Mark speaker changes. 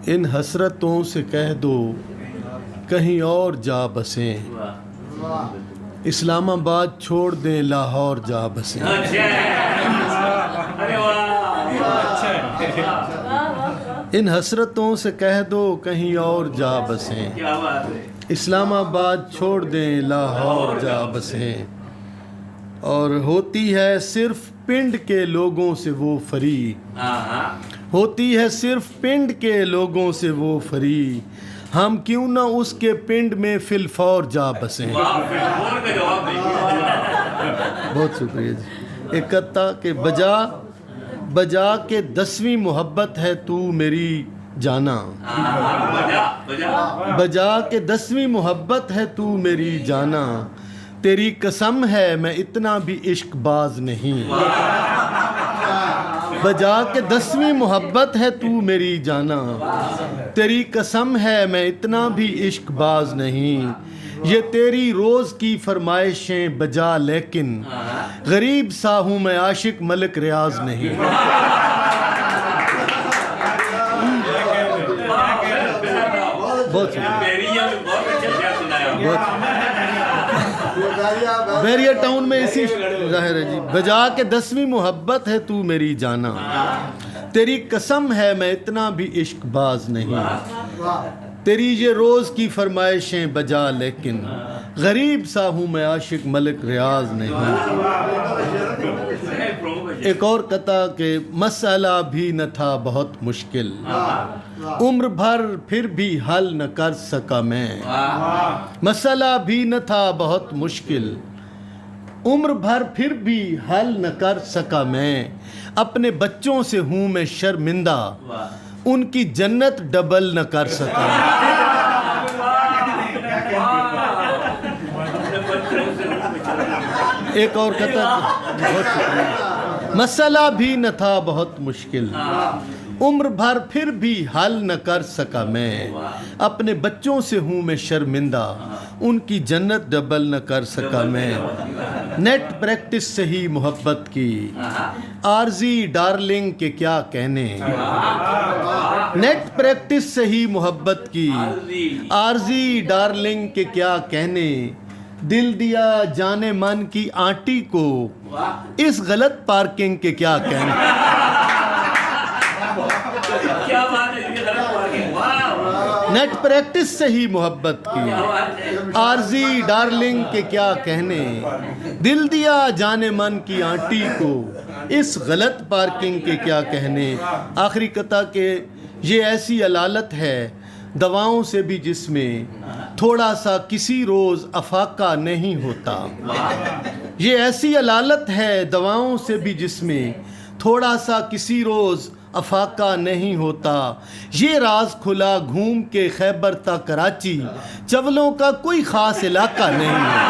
Speaker 1: ان حسرتوں سے کہہ دو کہیں اور جا بسیں، اسلام آباد چھوڑ دیں لاہور جا بسیں۔ ان حسرتوں سے کہہ دو کہیں اور جا بسیں، اسلام آباد چھوڑ دیں لاہور جا بسیں۔ اور ہوتی ہے صرف پنڈ کے لوگوں سے وہ فری، ہوتی ہے صرف پنڈ کے لوگوں سے وہ فری، ہم کیوں نہ اس کے پنڈ میں فی الفور جا بسیں۔ بہت شکریہ جی۔ ایک قطع کہ بجا کے 10ویں محبت ہے تو میری جانا، بجا کے 10ویں محبت ہے تو میری جانا، تیری قسم ہے میں اتنا بھی عشق باز نہیں، بجا کے 10ویں محبت ہے تو میری جانا، تیری قسم ہے میں اتنا بھی عشق باز نہیں، یہ تیری روز کی فرمائشیں بجا لیکن غریب سا ہوں میں عاشق ملک ریاض نہیں۔ بہت بیریا ٹاؤن میں اسی ظاہر ہے جی۔ بجا کے 10ویں محبت ہے تو میری جانا، تیری قسم ہے میں اتنا بھی عشق باز نہیں، تیری یہ روز کی فرمائشیں بجا لیکن غریب سا ہوں میں عاشق ملک ریاض نہیں۔ ایک اور قطع کہ مسئلہ بھی نہ تھا بہت مشکل، عمر بھر پھر بھی حل نہ کر سکا میں، مسئلہ بھی نہ تھا بہت مشکل، عمر بھر پھر بھی حل نہ کر سکا میں، اپنے بچوں سے ہوں میں شرمندہ ان کی جنت ڈبل نہ کر سکا۔ ایک اور قطع بہت شکریہ۔ مسئلہ بھی نہ تھا بہت مشکل، عمر بھر پھر بھی حل نہ کر سکا میں، اپنے بچوں سے ہوں میں شرمندہ ان کی جنت ڈبل نہ کر سکا میں، نیٹ پریکٹس سے ہی محبت کی عارضی ڈارلنگ کے کیا کہنے، نیٹ پریکٹس سے ہی محبت کی عارضی ڈارلنگ کے کیا کہنے، دل دیا جانے من کی آنٹی کو اس غلط پارکنگ کے کیا کہنے۔ نیٹ پریکٹس سے ہی محبت کی عارضی ڈارلنگ کے کیا کہنے، دل دیا جانے من کی آنٹی کو اس غلط پارکنگ کے کیا کہنے۔ آخری قطع کہ یہ ایسی علالت ہے دواؤں سے بھی جس میں تھوڑا سا کسی روز افاقہ نہیں ہوتا، یہ ایسی علالت ہے دواؤں سے بھی جس میں تھوڑا سا کسی روز افاقہ نہیں ہوتا، یہ راز کھلا گھوم کے خیبر تا کراچی چولوں کا کوئی خاص علاقہ نہیں ہے۔